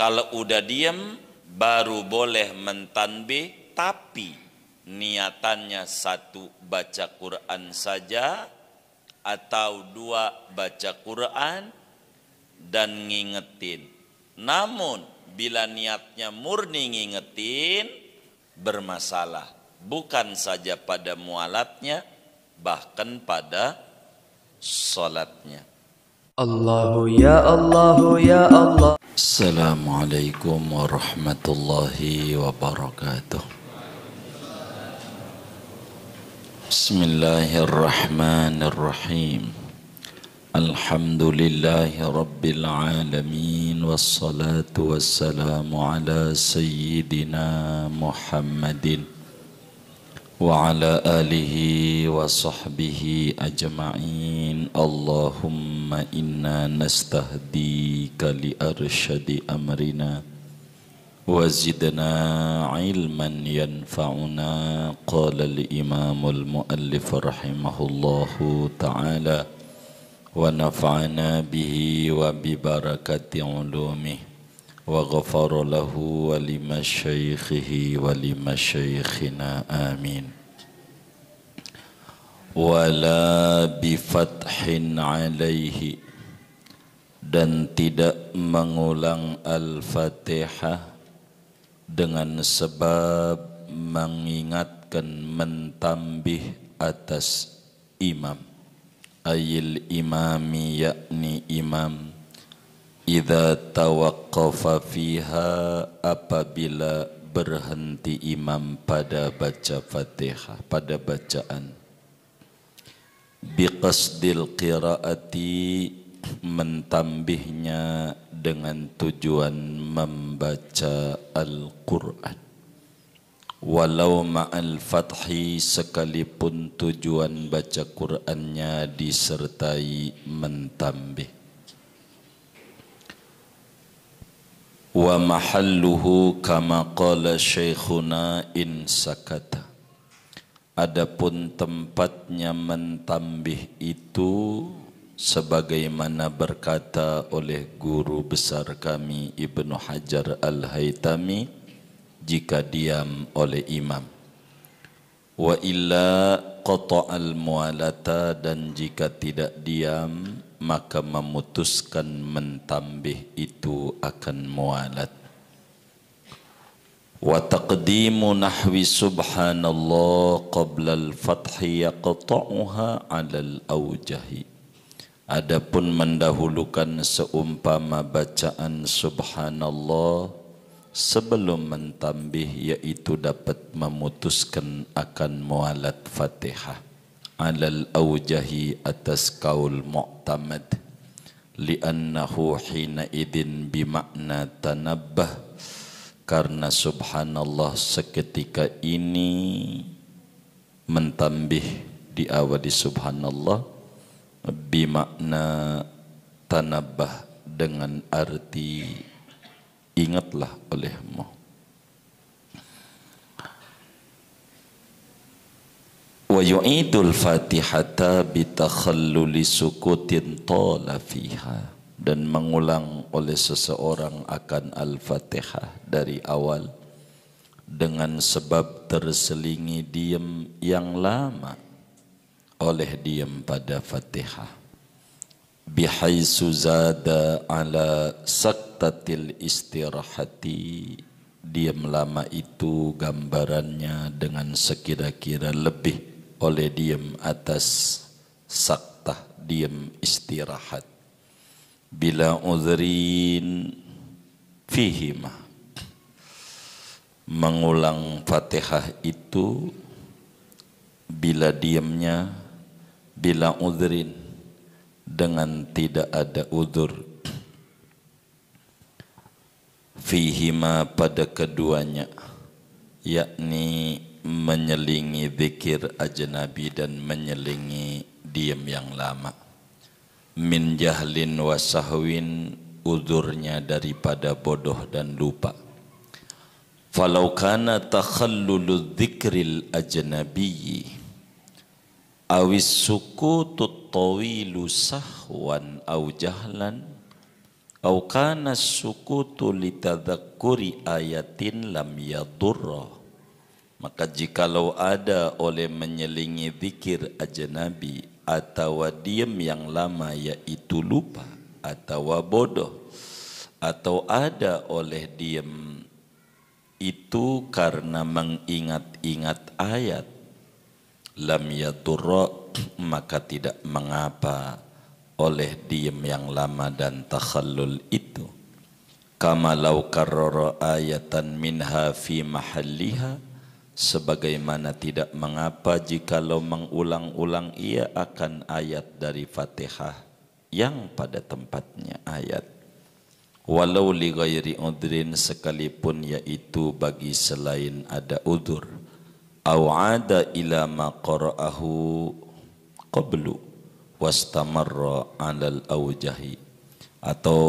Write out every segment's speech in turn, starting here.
Kalau udah diem baru boleh mentanbih, tapi niatannya 1 baca Quran saja atau 2 baca Quran dan ngingetin. Namun bila niatnya murni ngingetin bermasalah, bukan saja pada mualatnya, bahkan pada salatnya. Allahu ya Allahu ya Allah. Assalamualaikum warahmatullahi wabarakatuh. Bismillahirrahmanirrahim. Alhamdulillahi rabbil alamin, wassalatu wassalamu ala sayyidina Muhammadin wa ala alihi wa sahbihi ajma'in. Allahumma inna nastahdika li arsyadi amrina wa zidna ilman yanfa'una. Qala al-imamul muallif rahimahullahu ta'ala wa nafa'ana bihi wa bi barakati ulumihi wa ghafara lahu wa limasyaikhihi wa limasyaikhina amin. Wala bifathin alaihi, dan tidak mengulang Al-Fatihah dengan sebab mengingatkan, mentambih atas imam, ayil imami yakni imam, idza tawaqqafa fiha, apabila berhenti imam pada baca Fatihah, pada bacaan. Biqasdil qiraati, mentambihnya dengan tujuan membaca Al-Quran. Walau ma'al fathi, sekalipun tujuan baca Qur'annya disertai mentambih. Wa mahalluhu kama qala syekhuna in sakata, adapun tempatnya mentambih itu sebagaimana berkata oleh guru besar kami Ibnu Hajar Al-Haytami, jika diam oleh imam. Wa illa qata'al mualata, dan jika tidak diam maka memutuskan mentambih itu akan mualat. Wa taqdimu nahwi subhanallah qabla al-fathi yaqta'uha 'ala al-awjahi, adapun mendahulukan seumpama bacaan subhanallah sebelum mentambih, yaitu dapat memutuskan akan mualat Fatihah. Alal awjahi, atas kaul mu'tamad, li'annahu hina idin bimakna tanabbah, karena subhanallah seketika ini mentambih diawali subhanallah bimakna tanabbah, dengan arti ingatlah olehmu. Wa yu'idul fatihata bitakhalluli sukutin tala fiha, dan mengulang oleh seseorang akan Al-Fatihah dari awal dengan sebab terselingi diam yang lama oleh diam pada Fatihah. Bihaisu zada ala saktatil istirahati, diam lama itu gambarannya dengan sekira-kira lebih oleh diam atas saktah, diam istirahat. Bila udhrin fihima, mengulang Fatihah itu bila diamnya bila udhrin, dengan tidak ada udhur. Fihima, pada keduanya, yakni menyelingi zikir ajnabi dan menyelingi diam yang lama. Min jahlin wa sahwin, udhurnya daripada bodoh dan lupa. Falau kana takhallulu dzikril ajnabiyyi awis sukutut tawilu sahwan aw jahlan, Au kana sukutu litadzakkuri ayatin lam yadurra. Maka jikalau ada oleh menyelingi zikir ajnabi atau diam yang lama yaitu lupa atau bodoh, atau ada oleh diam itu karena mengingat-ingat ayat, lam yadurra, maka tidak mengapa oleh diam yang lama dan takhallul itu. Kama law karrara ayatan minha fi mahalliha, sebagaimana tidak mengapa jikalau mengulang-ulang ia akan ayat dari Fatihah yang pada tempatnya ayat. Walau li ghairi udhrin, sekalipun yaitu bagi selain ada udur. Au ada ila ma qara'ahu qablu wastamarra 'alal aujahi, atau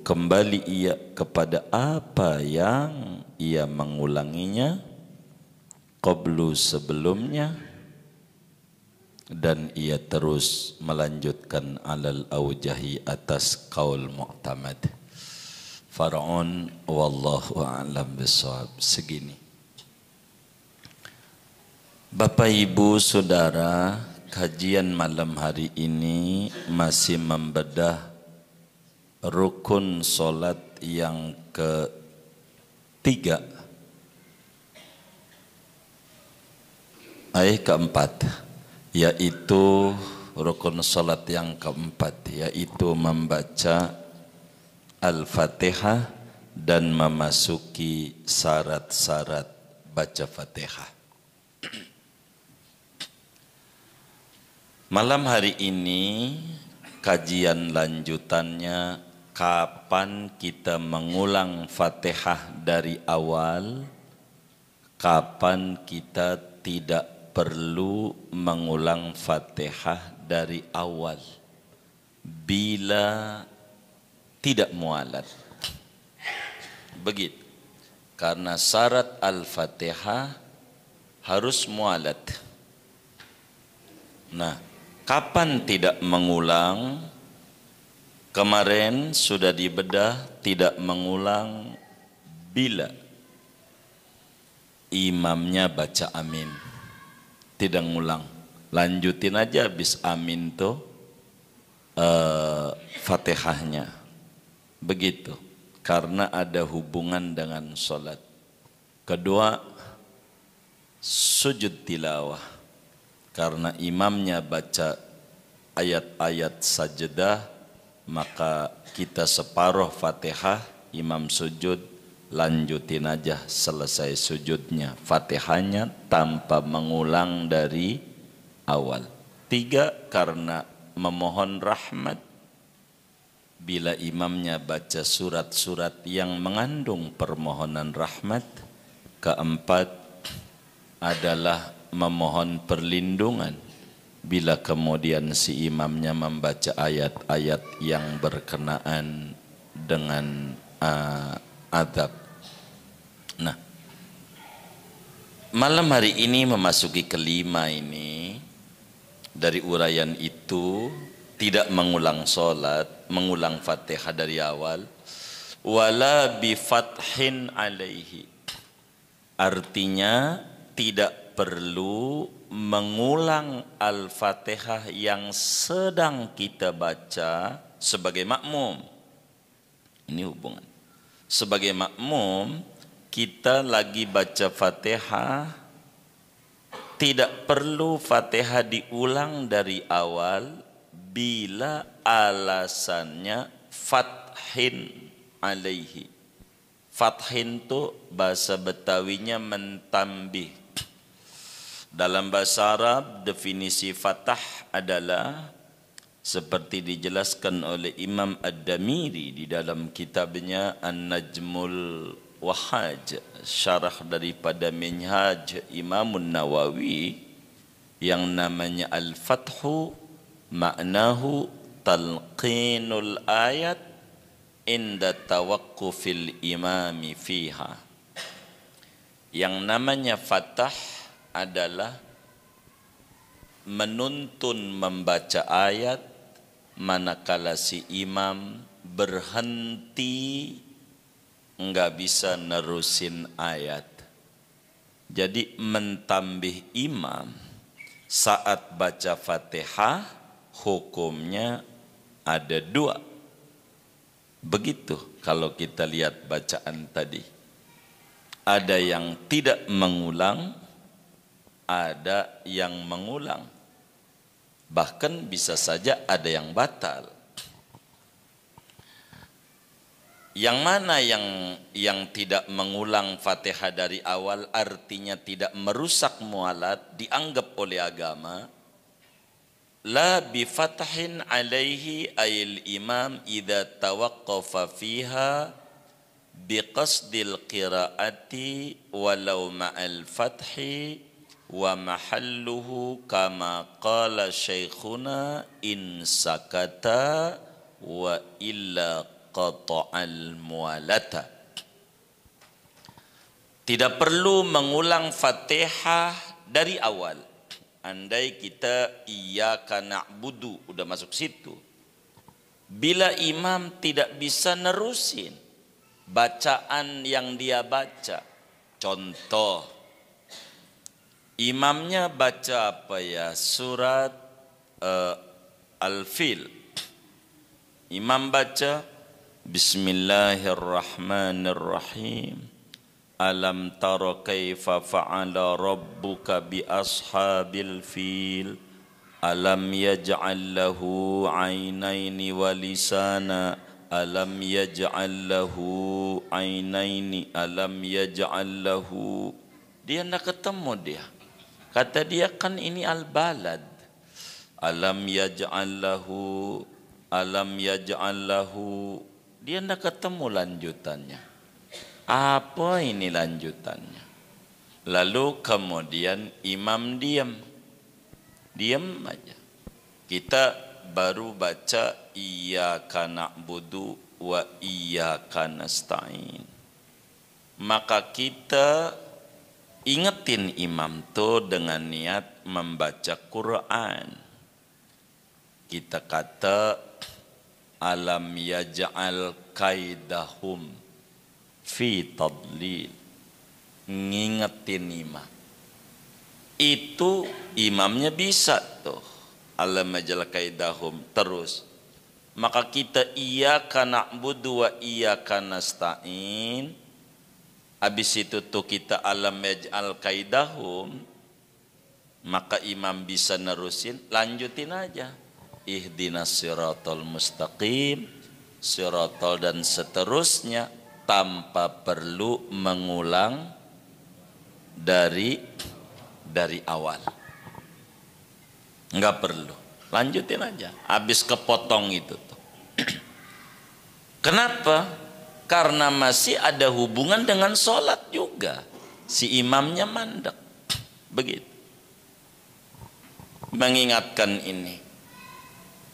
kembali ia kepada apa yang ia mengulanginya qablu sebelumnya, dan ia terus melanjutkan 'alal aujahi atas qaul mu'tamad. Far'un wallahu a'lam bissawab. Segini. Bapak Ibu Saudara, kajian malam hari ini masih membedah rukun solat yang keempat, yaitu rukun solat yang keempat, yaitu membaca Al-Fatihah dan memasuki syarat-syarat baca Fatihah. Malam hari ini kajian lanjutannya, kapan kita mengulang Fatihah dari awal, kapan kita tidak perlu mengulang Fatihah dari awal bila tidak mualat. Begitu. Karena syarat Al-Fatihah harus mualat. Nah, kapan tidak mengulang? Kemarin sudah dibedah tidak mengulang bila imamnya baca amin. Tidak ngulang. Lanjutin aja habis amin tuh Fatihahnya. Begitu. Karena ada hubungan dengan sholat. Kedua, sujud tilawah. Karena imamnya baca ayat-ayat sajadah, maka kita separuh Fatihah, imam sujud, lanjutin aja selesai sujudnya Fatihahnya tanpa mengulang dari awal. Tiga, karena memohon rahmat. Bila imamnya baca surat-surat yang mengandung permohonan rahmat. Keempat adalah memohon perlindungan bila kemudian si imamnya membaca ayat-ayat yang berkenaan dengan adab. Nah, malam hari ini memasuki kelima ini. Dari uraian itu tidak mengulang solat, mengulang Fatihah dari awal. Wala bifathin alaihi, artinya tidak perlu mengulang Al-Fatihah yang sedang kita baca sebagai makmum. Ini hubungan. Sebagai makmum, kita lagi baca Fatihah, tidak perlu Fatihah diulang dari awal bila alasannya fathin alaihi. Fathin itu bahasa Betawinya mentambih. Dalam bahasa Arab, definisi fatah adalah seperti dijelaskan oleh Imam Ad-Damiri di dalam kitabnya An-Najmul Wahaj, syarah daripada Minhaj Imam Nawawi, yang namanya Al-Fathu maknahu talqinul ayat inda tawaqqufil imami fiha. Yang namanya fatah adalah menuntun membaca ayat manakala si imam berhenti, nggak bisa nerusin ayat. Jadi mentambih imam saat baca Fatihah hukumnya ada dua. Begitu kalau kita lihat bacaan tadi. Ada yang tidak mengulang, ada yang mengulang. Bahkan bisa saja ada yang batal. Yang mana yang tidak mengulang Fatihah dari awal artinya tidak merusak mualat, dianggap oleh agama la bi fathin alaihi ayil imam idza tawaqqafa fiha bi qasdil qiraati walau ma'al fathi wa mahalluhu kama qala syekhuna in sakata wa illa qata'al mualata. Tidak perlu mengulang Fatihah dari awal. Andai kita iyyaka na'budu udah masuk situ. Bila imam tidak bisa nerusin bacaan yang dia baca. Contoh, imamnya baca apa ya? Surat Al-Fil. Imam baca Bismillahirrahmanirrahim. Alam tara kaifa fa'ala rabbuka bi ashabil fil. Alam yaj'al lahu 'ainaini wa lisana. Alam yaj'al lahu 'ainaini. Alam yaj'al lahu. Dia enggak ketemu dia. Kata dia kan ini al-balad. Alam yaj'al lahu. Alam yaj'al lahu. Dia tidak ketemu lanjutannya. Apa ini lanjutannya? Lalu kemudian imam diam. Diam aja. Kita baru baca iyyaka na'budu wa iyyaka nasta'in. Maka kita ingetin imam tuh dengan niat membaca Quran. Kita kata alam yaj'al kaidahum fi tadlil. Ngingetin imam. Itu imamnya bisa tuh. Alam yaj'al kaidahum terus. Maka kita iyyaka na'budu wa iyyaka nasta'in. Habis itu tuh kita alam yaj'al kaidahum. Maka imam bisa nerusin, lanjutin aja. Ihdinas siratal mustaqim, siratal dan seterusnya tanpa perlu mengulang dari awal. Enggak perlu. Lanjutin aja. Habis kepotong itu tuh. Kenapa? Karena masih ada hubungan dengan sholat juga. Si imamnya mandek. Begitu. Mengingatkan ini.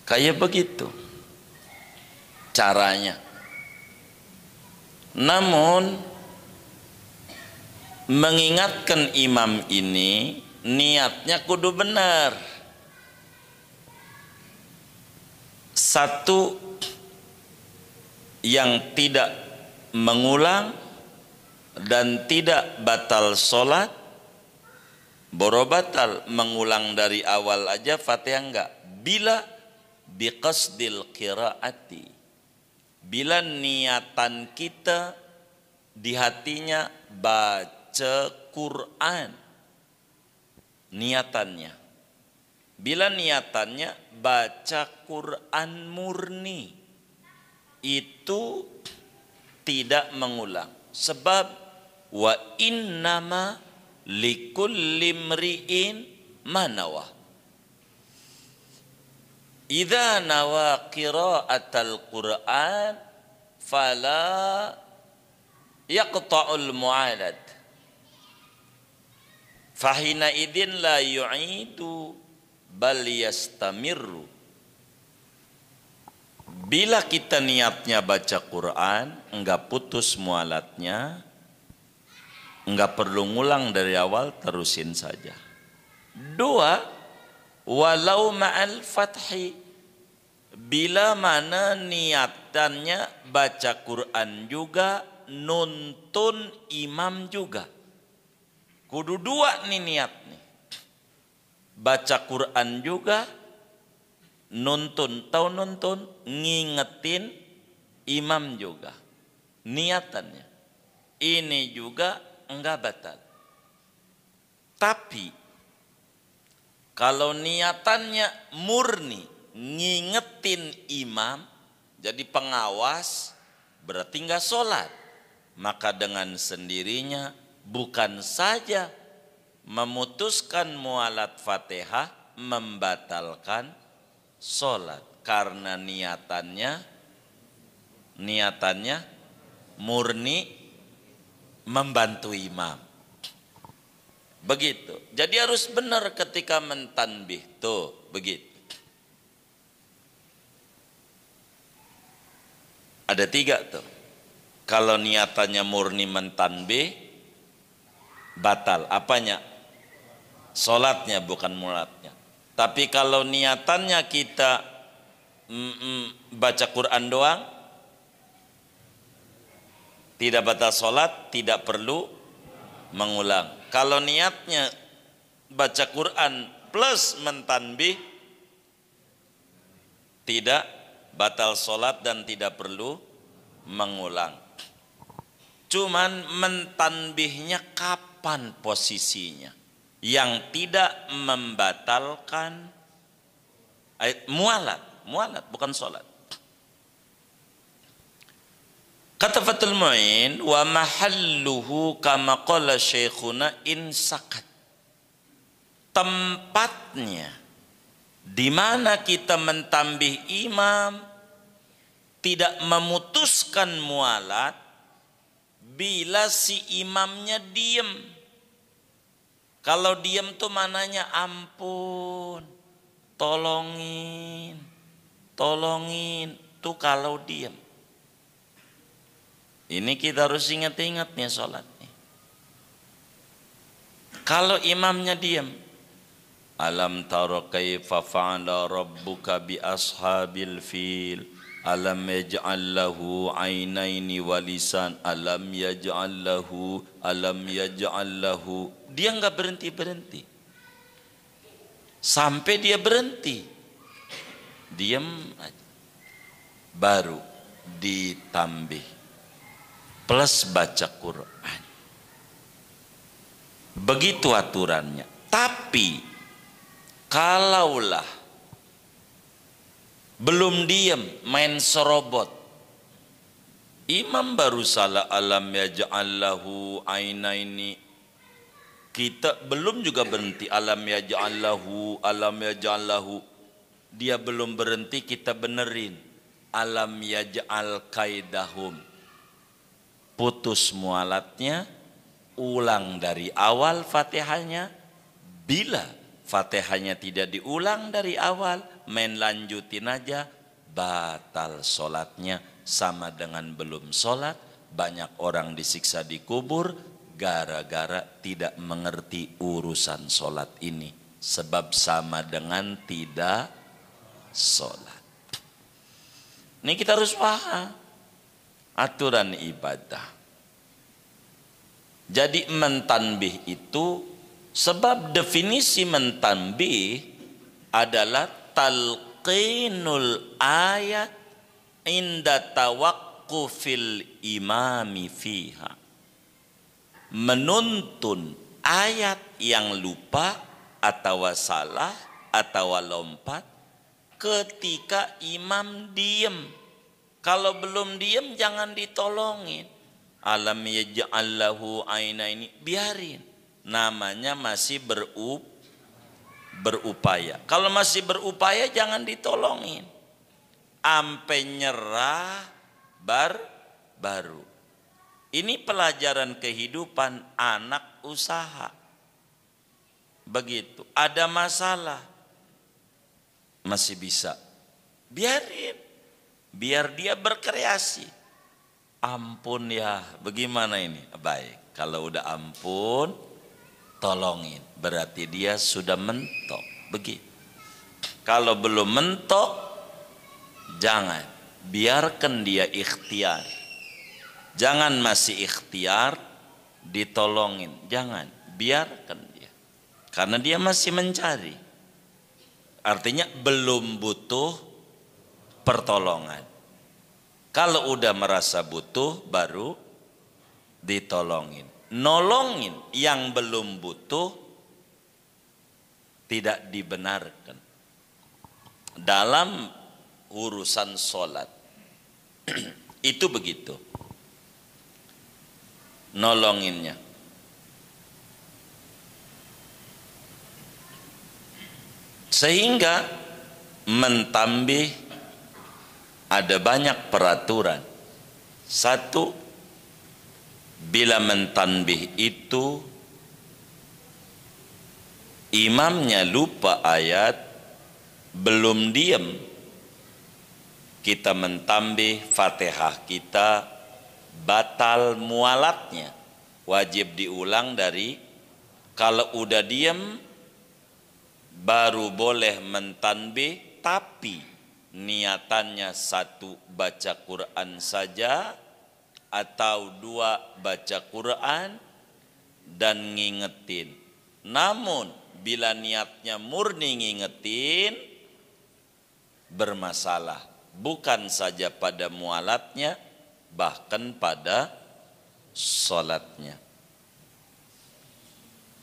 Kayak begitu caranya. Namun mengingatkan imam ini niatnya kudu benar. Satu, yang tidak mengulang dan tidak batal sholat. Boro batal mengulang dari awal aja Fatihah enggak. Bila biqasdil qiraati, bila niatan kita di hatinya baca Quran, niatannya. Bila niatannya baca Quran murni, itu tidak mengulang. Sebab wa innama likulli mri'in manawah. Idza nawa qira'atal Qur'an fala yaqta'ul mu'alad. Fahina idin la yu'idu bal yastamirru. Bila kita niatnya baca Quran, enggak putus mualatnya, enggak perlu ngulang dari awal, terusin saja. Dua, walau ma'al fathi, Bila mana niatannya baca Quran juga, nuntun imam juga. Kudu dua nih niat nih. Baca Quran juga, nuntun, tahu nuntun, ngingetin imam juga. Niatannya. Ini juga enggak batal. Tapi kalau niatannya murni ngingetin imam, jadi pengawas, berarti enggak sholat. Maka dengan sendirinya bukan saja memutuskan mualat Fatihah, membatalkan sholat. Karena niatannya murni membantu imam. Begitu. Jadi harus benar ketika mentanbih. Tuh, begitu. Ada 3 tuh. Kalau niatannya murni mentanbih, batal. Apanya? Sholatnya, bukan mulatnya. Tapi kalau niatannya kita baca Quran doang, tidak batal sholat, tidak perlu mengulang. Kalau niatnya baca Quran plus mentanbih, tidak batal sholat dan tidak perlu mengulang. Cuman mentanbihnya kapan posisinya? Yang tidak membatalkan mualat bukan sholat. Kata Fathul Mu'in, wa mahalluhu kama qala syekhuna in sakat. Tempatnya di mana kita mentambih imam tidak memutuskan mualat bila si imamnya diem. Kalau diem tuh mananya ampun, tolongin tuh kalau diem. Ini kita harus ingat-ingat nih sholat nih. Kalau imamnya diam, alam tara kaifa fa'ala rabbuka bi ashabil fil, alam yaj'al lahu ainaini wa lisan, alam yaj'al lahu. Dia enggak berhenti-berhenti. Sampai dia berhenti. Diam aja. Baru ditambih plus baca Quran. Begitu aturannya. Tapi kalaulah belum diam, main serobot, imam baru salah alam yaj'allahu ainaini, kita belum juga berhenti alam yaj'allahu, dia belum berhenti, kita benerin alam yaj'al kaidahum. Putus mualatnya, ulang dari awal Fatihahnya. Bila Fatihahnya tidak diulang dari awal, main lanjutin aja, batal sholatnya, sama dengan belum sholat. Banyak orang disiksa di kubur gara-gara tidak mengerti urusan sholat ini, sebab sama dengan tidak sholat. Ini kita harus paham aturan ibadah. Jadi mentanbih itu, sebab definisi mentanbih adalah talqinul ayat inda tawaqqufil imami fiha. Menuntun ayat yang lupa atau salah atau lompat ketika imam diem. Kalau belum diem jangan ditolongin. Alam yaj'al lahu ainaini, biarin. Namanya masih berupaya. Kalau masih berupaya jangan ditolongin. Ampe nyerah baru. Ini pelajaran kehidupan anak usaha. Begitu. Ada masalah, masih bisa. Biarin. Biar dia berkreasi. Ampun ya, bagaimana ini? Baik, kalau udah ampun, tolongin. Berarti dia sudah mentok. Begitu. Kalau belum mentok, Jangan, biarkan dia ikhtiar. Jangan masih ikhtiar ditolongin, jangan, biarkan dia. Karena dia masih mencari. Artinya belum butuh pertolongan. Kalau udah merasa butuh baru ditolongin. Nolongin yang belum butuh tidak dibenarkan dalam urusan sholat. Itu begitu nolonginnya. Sehingga mentambih ada banyak peraturan. Satu, bila mentanbih itu imamnya lupa ayat, belum diam, kita mentambih Fatihah kita batal mualatnya, wajib diulang dari, kalau udah diam baru boleh mentanbih, tapi niatannya satu baca Quran saja atau dua baca Quran dan ngingetin. Namun bila niatnya murni ngingetin, bermasalah, bukan saja pada mualatnya, bahkan pada sholatnya.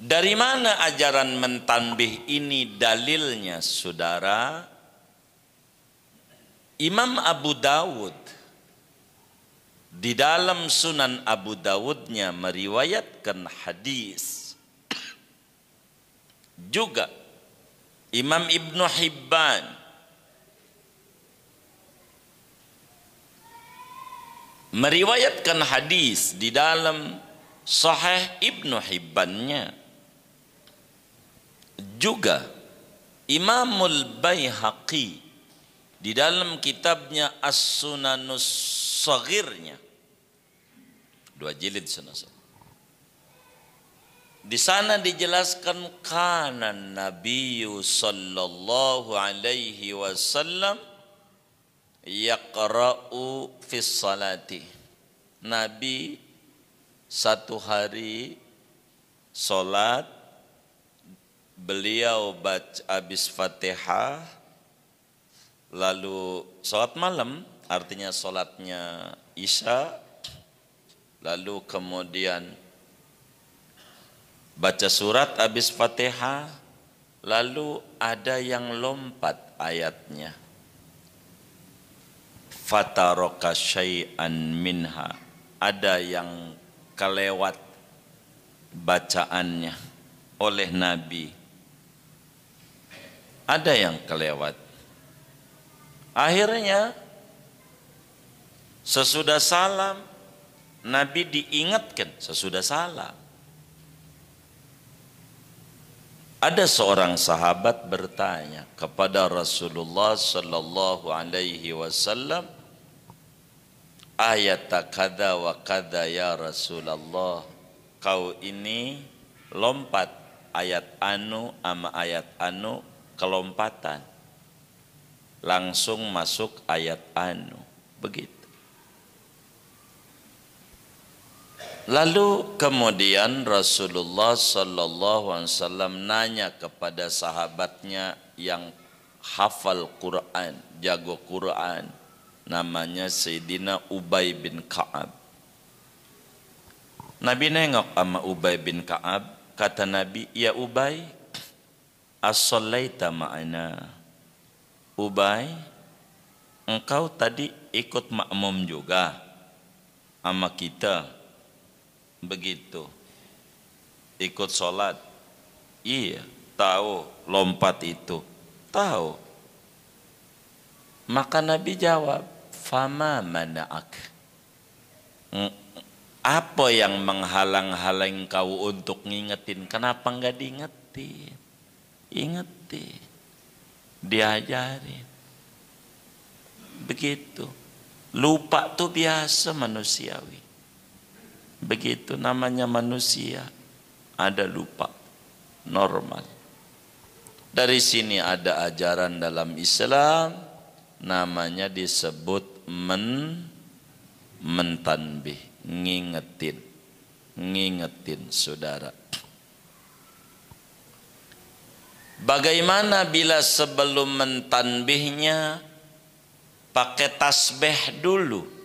Dari mana ajaran mentanbih ini dalilnya, saudara? Imam Abu Dawud di dalam Sunan Abu Dawudnya meriwayatkan hadis. Juga Imam Ibnu Hibban meriwayatkan hadis di dalam Sahih Ibnu Hibbannya. Juga Imamul Baihaqi di dalam kitabnya As-Sunanus Shaghirnya, 2 jilid Sunan. Di sana dijelaskan kana Nabiyyu sallallahu alaihi wasallam yaqra'u fis salati. Nabi satu hari salat, beliau baca habis Fatihah, lalu salat malam, artinya salatnya Isya, lalu kemudian baca surat habis Fatihah, lalu ada yang lompat ayatnya. Fataraka syai'an minha, ada yang kelewat bacaannya oleh Nabi. Ada yang kelewat. Akhirnya sesudah salam Nabi diingatkan sesudah salam. Ada seorang sahabat bertanya kepada Rasulullah sallallahu alaihi wasallam, ayat kada wa kada ya Rasulullah, kau ini lompat ayat anu ama ayat anu, kelompatan, langsung masuk ayat anu, begitu. Lalu kemudian Rasulullah sallallahu alaihi wasallam nanya kepada sahabatnya yang hafal Quran, jago Quran, namanya Sayyidina Ubay bin Ka'ab. Nabi nengok sama Ubay bin Ka'ab, kata Nabi, ya Ubay, as-sallaita ma'ana. Ubay, engkau tadi ikut makmum juga sama kita, begitu, ikut sholat? Iya. Tahu lompat itu? Tahu. Maka Nabi jawab, fama mana'ak, apa yang menghalang-halang kau untuk ngingetin? Kenapa enggak diingetin? Ingetin, diajarin, begitu. Lupa tuh biasa manusiawi, begitu, namanya manusia, ada lupa, normal. Dari sini ada ajaran dalam Islam, namanya disebut mentanbih, ngingetin saudara. Bagaimana bila sebelum mentanbihnya pakai tasbih dulu?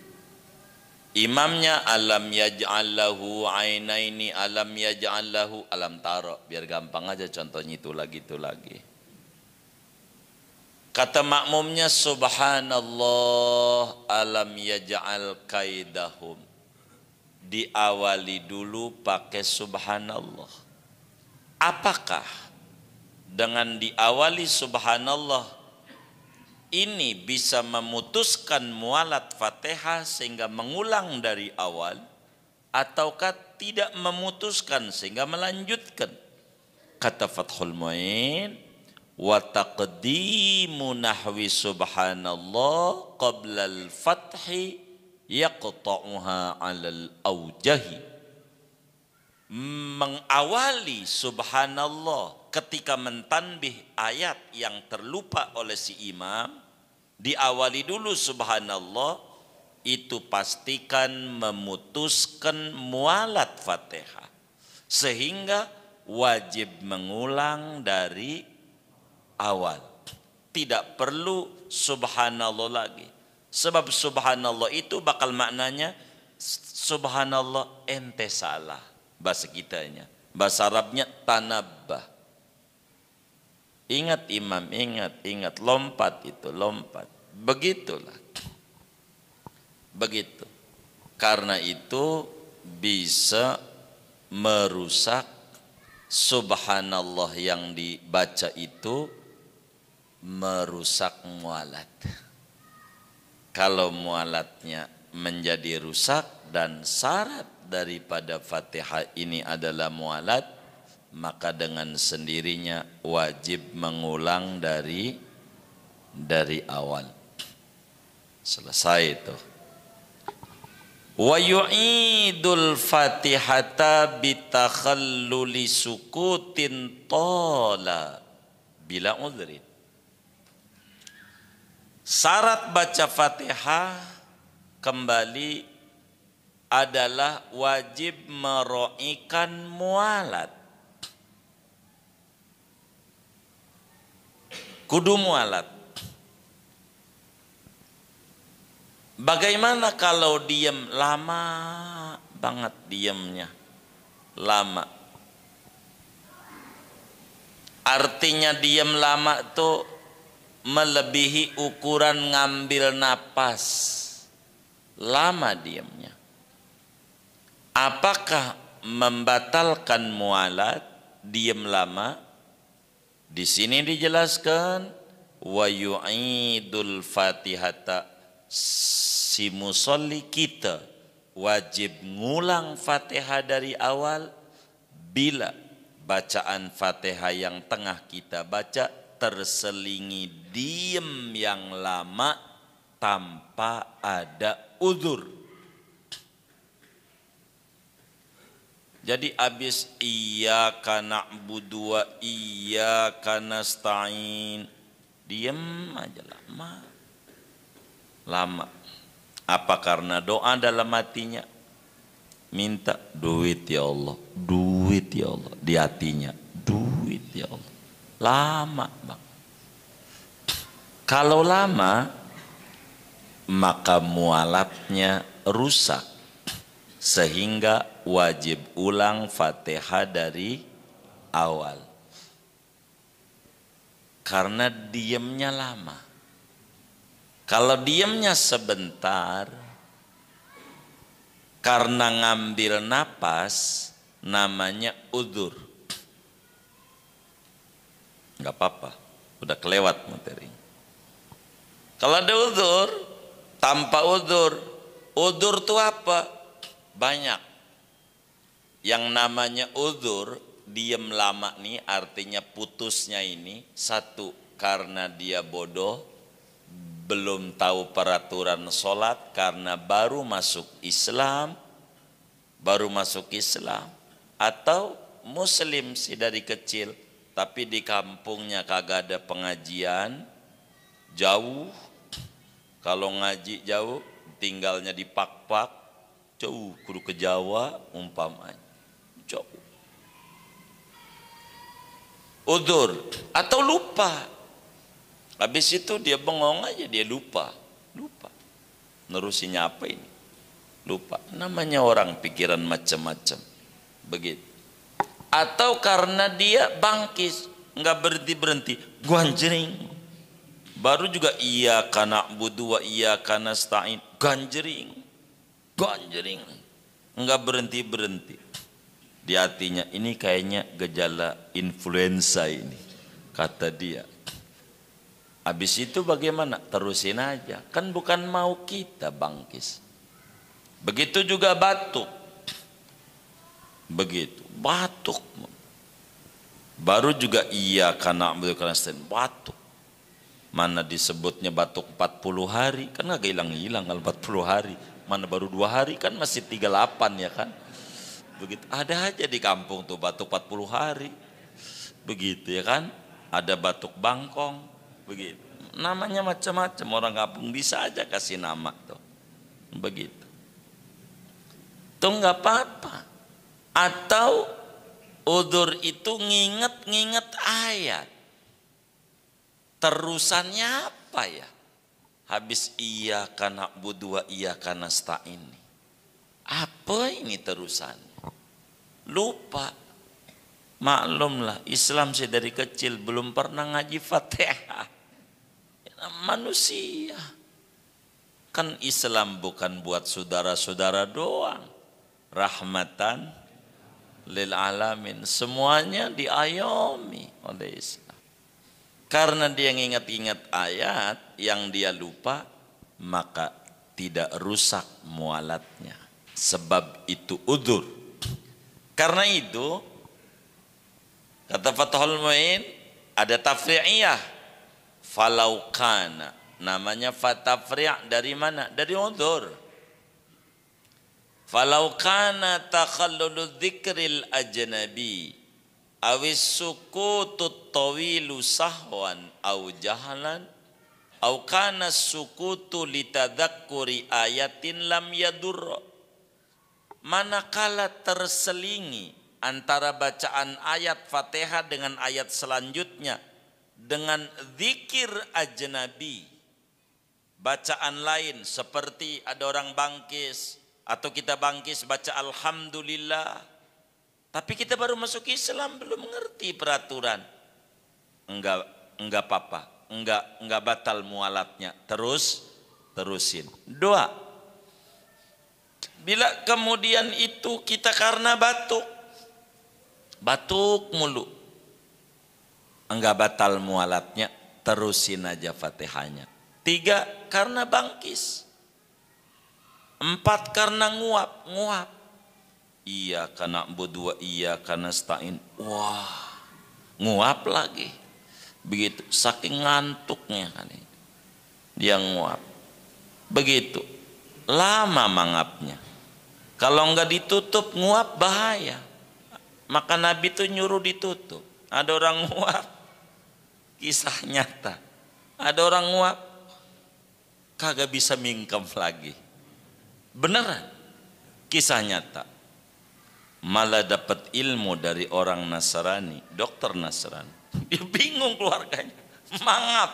Imamnya alam yaj'al lahu ainaini, alam yaj'al lahu, alam tara, biar gampang aja contohnya itu lagi. Kata makmumnya subhanallah alam yaj'al kaidahum, diawali dulu pakai subhanallah. Apakah dengan diawali subhanallah ini bisa memutuskan mualat Fatihah sehingga mengulang dari awal, ataukah tidak memutuskan sehingga melanjutkan? Kata Fathul Mu'in, wa taqdimu nahwi subhanallah qabla al-fathi yaqta'uha 'alal aujahi. Mengawali subhanallah ketika mentanbih ayat yang terlupa oleh si imam, diawali dulu subhanallah, itu pastikan memutuskan mualat Fatihah sehingga wajib mengulang dari awal. Tidak perlu subhanallah lagi, sebab subhanallah itu bakal maknanya subhanallah ente salah, bahasa kitanya. Bahasa Arabnya tanabbah. Ingat imam, ingat, lompat itu, lompat. Begitulah. Begitu. Karena itu bisa merusak subhanallah yang dibaca itu, merusak mualat. Kalau mualatnya menjadi rusak dan syarat daripada Fatihah ini adalah mualat, maka dengan sendirinya wajib mengulang dari awal. Selesai itu. Wa yu'idul Fatihata bitakhalluli sukutin tola bila udhrin. Syarat baca Fatihah kembali adalah wajib meroikan mualat. Kudu mualat. Bagaimana kalau diam lama banget, diamnya lama? Artinya diam lama tuh melebihi ukuran ngambil napas. Lama diamnya. Apakah membatalkan mualat diam lama? Di sini dijelaskan wa yu'idul Fatihata, si musolli kita wajib ngulang Fatihah dari awal bila bacaan Fatihah yang tengah kita baca terselingi diem yang lama tanpa ada uzur. Jadi abis iyyaka na'budu wa iyyaka nasta'in, diem aja lama. Apa karena doa dalam hatinya? Minta duit ya Allah, duit ya Allah. Di hatinya, duit ya Allah. Lama bang. Kalau lama, maka mualatnya rusak, sehingga wajib ulang Fatihah dari awal. Karena diamnya lama. Kalau diamnya sebentar, karena ngambil napas, namanya udzur. Enggak apa-apa, udah kelewat materi. Kalau ada udzur, tanpa udzur, udzur itu apa? Banyak. Yang namanya udzur, diam lama nih artinya putusnya ini, satu karena dia bodoh, belum tahu peraturan sholat karena baru masuk Islam, atau muslim sih dari kecil tapi di kampungnya kagak ada pengajian, jauh, Kalau ngaji jauh, tinggalnya di Pak-Pak, jauh kudu ke Jawa umpamanya. Jauh. Udzur atau lupa. Habis itu dia bengong aja, dia lupa. Nerusinya apa ini? Lupa. Namanya orang pikiran macam-macam. Begitu. Atau karena dia bangkis, nggak berhenti, ganjering. Baru juga iyyaka na'budu wa iyyaka nasta'in, ganjering. Nggak berhenti. Di hatinya ini kayaknya gejala influenza ini, kata dia. Habis itu bagaimana? Terusin aja. Kan bukan mau kita bangkis. Begitu juga batuk. Begitu. Batuk. Baru juga iyyaka na'budu wa nasta'in, batuk. Mana disebutnya batuk 40 hari. Kan gak hilang-hilang kalau 40 hari. Mana baru 2 hari kan masih 38 ya kan. Begitu. Ada aja di kampung tuh batuk 40 hari. Begitu ya kan. Ada batuk bangkong. Begitu. Namanya macam-macam, orang kampung bisa aja kasih nama tuh. Begitu. Tuh nggak apa-apa. Atau udzur itu nginget ayat. Terusannya apa ya? Habis iyyaka na'budu wa iyyaka nasta'in. Apa ini terusannya? Lupa. Maklumlah, Islam sih dari kecil belum pernah ngaji Fatihah. Manusia. Kan Islam bukan buat saudara-saudara doang. Rahmatan lil alamin. Semuanya diayomi oleh Islam. Karena dia ingat-ingat ayat yang dia lupa, maka tidak rusak mualatnya. Sebab itu udzur. Karena itu kata Fathul Mu'in ada tafri'iyah, falau kana, namanya fatafri' dari mana? Dari udzur. Falau kana takhallulu dzikril ajnabi awis sukutut tawilu sahwan au jahalan au kana sukutu litadzakkuri ayatin lam yadur. Manakala terselingi antara bacaan ayat Fatihah dengan ayat selanjutnya dengan zikir ajnabi, bacaan lain seperti ada orang bangkis atau kita bangkis baca alhamdulillah, tapi kita baru masuk Islam belum mengerti peraturan, enggak apa-apa, enggak batal mualatnya, terusin. Doa. Bila kemudian itu kita karena batuk mulu, enggak batal mualatnya, terusin aja Fatihahnya. 3 karena bangkis. 4 karena nguap. Iyyaka na'budu wa iyyaka nasta'in. Wah, nguap lagi. Begitu, saking ngantuknya kan ini. Dia nguap. Begitu, lama mangapnya. Kalau enggak ditutup nguap bahaya. Maka Nabi itu nyuruh ditutup. Ada orang nguap, kisah nyata. Ada orang nguap, kagak bisa mingkem lagi. Beneran, kisah nyata. Malah dapat ilmu dari orang Nasrani, dokter Nasrani. Dia bingung keluarganya, mangap.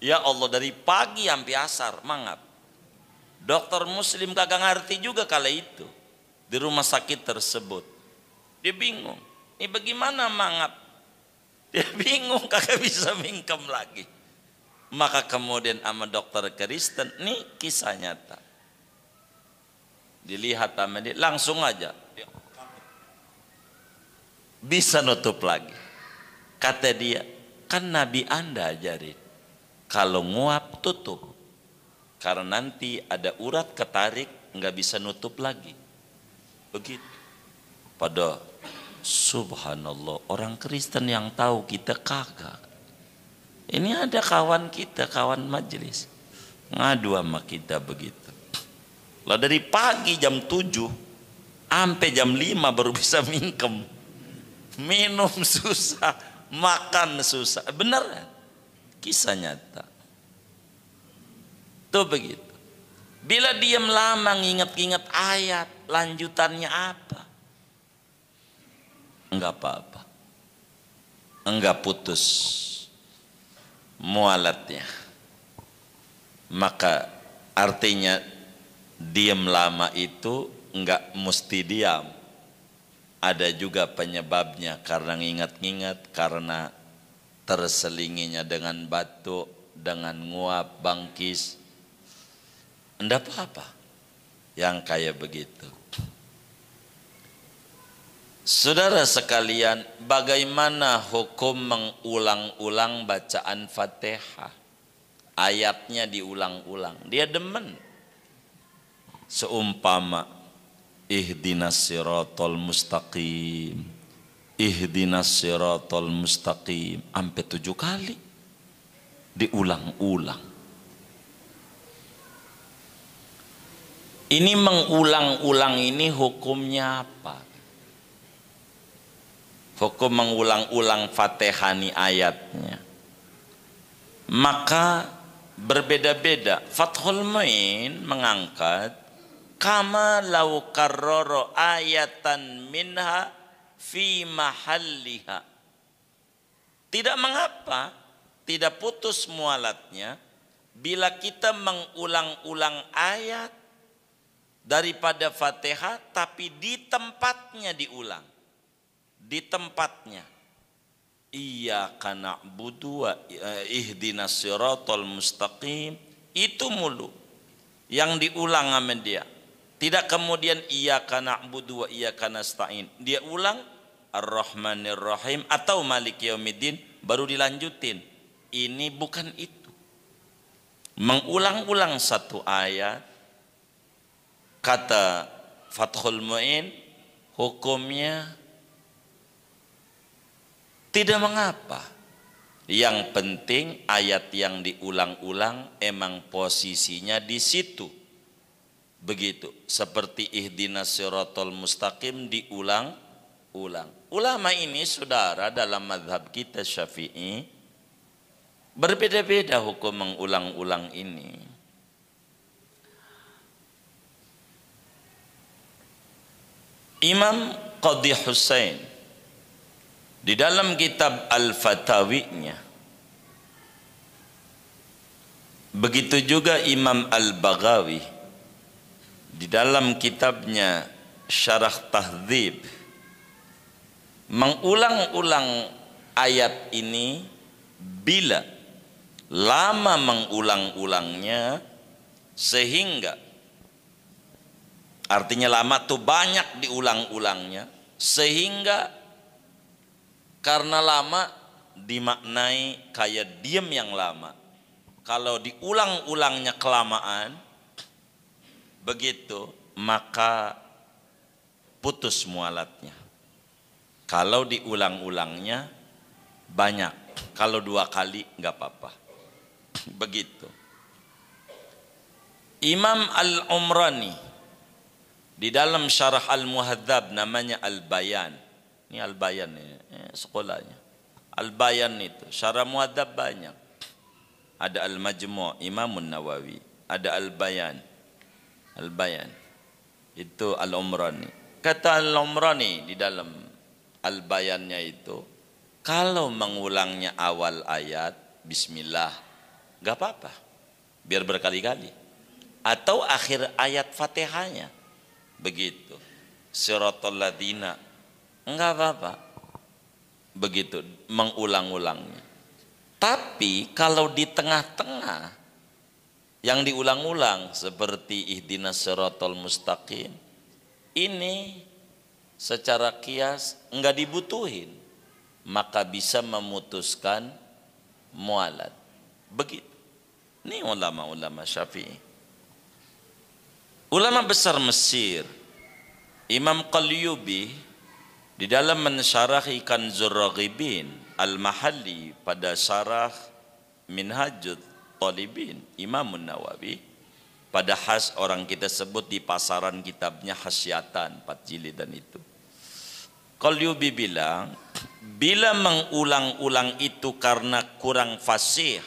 Ya Allah, dari pagi sampai asar mangap. Dokter Muslim kagak ngerti juga kala itu di rumah sakit tersebut. Dia bingung, ini bagaimana mangap? Dia bingung, kagak bisa mingkem lagi. Maka kemudian sama dokter Kristen, ini kisah nyata. Dilihat sama dia, langsung aja bisa nutup lagi. Kata dia, kan Nabi Anda ajarin kalau nguap tutup, karena nanti ada urat ketarik nggak bisa nutup lagi. Begitu. Pada subhanallah, orang Kristen yang tahu, kita kagak. Ini ada kawan kita, kawan majelis, ngadu sama kita begitu. Lah dari pagi jam 7 sampai jam 5 baru bisa mingkem. Minum susah, makan susah. Benar, kisah nyata. Tuh begitu. Bila diam lama nginget-nginget ayat, lanjutannya apa? Enggak apa-apa. Enggak putus mualatnya. Maka artinya diam lama itu enggak mesti diam. Ada juga penyebabnya karena ngingat-ngingat, karena terselinginya dengan batuk, dengan nguap, bangkis. Enggak apa-apa yang kayak begitu. Saudara sekalian, bagaimana hukum mengulang-ulang bacaan Fatihah? Ayatnya diulang-ulang. Dia demen. Seumpama ihdinas siratal mustaqim, ihdinas siratal mustaqim, sampai 7 kali diulang-ulang. Ini mengulang-ulang ini hukumnya apa? Hukum mengulang-ulang Fatihah ini ayatnya. Maka berbeda-beda. Fathul Mu'in mengangkat kama law karrara ayatan minha fi mahalliha. Tidak mengapa, tidak putus mualatnya bila kita mengulang-ulang ayat daripada Fatihah tapi di tempatnya diulang. Di tempatnya. Iyyaka na'budu wa ihdinas siratal mustaqim, itu mulu yang diulang sama dia. Tidak kemudian iyyaka na'budu wa iyyaka nasta'in. Dia ulang Ar-Rahmanir Rahim atau Maliki Yaumiddin baru dilanjutin. Ini bukan itu. Mengulang-ulang satu ayat, kata Fathul Mu'in, hukumnya tidak mengapa. Yang penting ayat yang diulang-ulang emang posisinya di situ. Begitu. Seperti ihdinas siratal mustaqim diulang-ulang. Ulama ini saudara dalam mazhab kita Syafi'i berbeda-beda hukum mengulang-ulang ini. Imam Qadhi Husain di dalam kitab Al-Fatawinya, begitu juga Imam Al-Baghawi di dalam kitabnya Syarah Tahdzib, mengulang-ulang ayat ini bila lama mengulang-ulangnya sehingga, artinya lama tuh banyak diulang-ulangnya, sehingga karena lama dimaknai kayak diam yang lama. Kalau diulang-ulangnya kelamaan begitu, maka putus mualatnya. Kalau diulang-ulangnya banyak, kalau 2 kali nggak apa-apa. Begitu. Imam Al-Umrani di dalam Syarah Al-Muhadzab namanya Al-Bayan. Ini Al-Bayan ini sekolahnya. Al-Bayan itu Syarah Muhadzab banyak. Ada Al-Majmu' Imamun Nawawi, ada Al-Bayan. Al-Bayan itu Al-Umrani. Kata Al-Umrani di dalam Al-Bayannya itu, kalau mengulangnya awal ayat Bismillah gak apa-apa, biar berkali-kali. Atau akhir ayat Fatihahnya begitu, Siratal ladzina, enggak apa-apa. Begitu mengulang-ulangnya. Tapi kalau di tengah-tengah yang diulang-ulang seperti ihdinas siratal mustaqim, ini secara kias enggak dibutuhin, maka bisa memutuskan mualat. Begitu. Ini ulama-ulama Syafi'i. Ulama besar Mesir, Imam Qalyubi di dalam mensyarahi Kanzur Raghibin Al-Mahalli pada syarah Minhajut Talibin Imam Nawawi, pada orang kita sebut di pasaran kitabnya Hasyatan 4 jilidan itu. Qalyubi bilang, bila mengulang-ulang itu karena kurang fasih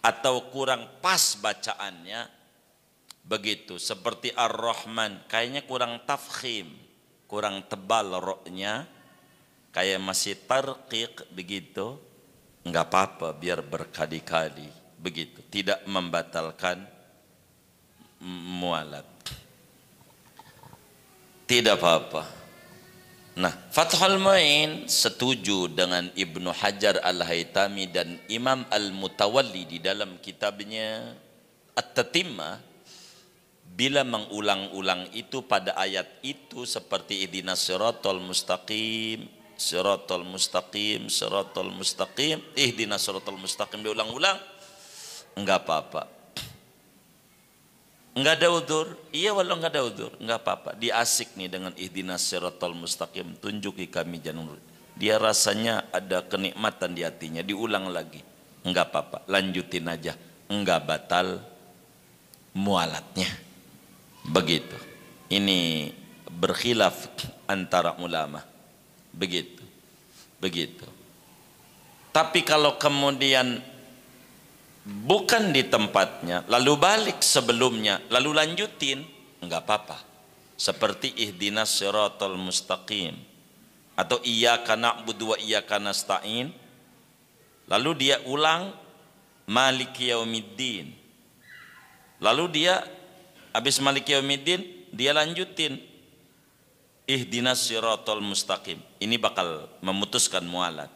atau kurang pas bacaannya, Begitu, seperti Ar-Rahman, kayaknya kurang tafkhim, kurang tebal roknya, kayak masih tarqiq begitu, enggak apa-apa biar berkali-kali begitu, tidak membatalkan mualat. Tidak apa-apa. Nah, Fathul Mu'in setuju dengan Ibnu Hajar Al-Haytami dan Imam Al-Mutawalli di dalam kitabnya At-Tatimmah, bila mengulang-ulang itu pada ayat itu seperti ihdinas siratal mustaqim, siratal mustaqim, siratal mustaqim, ihdinas siratal mustaqim diulang-ulang, enggak apa-apa. Enggak ada udzur. Iya, walau enggak ada udzur, enggak apa-apa. Dia asik nih dengan ihdinas siratal mustaqim, tunjuki kami jalan lurus. Dia rasanya ada kenikmatan di hatinya, diulang lagi. Enggak apa-apa, lanjutin aja. Enggak batal mualatnya. Begitu. Ini berkhilaf antara ulama. Begitu. Begitu. Tapi kalau kemudian bukan di tempatnya, lalu balik sebelumnya, lalu lanjutin, enggak apa-apa. Seperti ihdinas siratal mustaqim atau iyyaka na'budu wa iyyaka nasta'in, lalu dia ulang maliki yaumiddin, lalu dia habis maliki yaumiddin dia lanjutin ihdinas siratal mustaqim. Ini bakal memutuskan mualat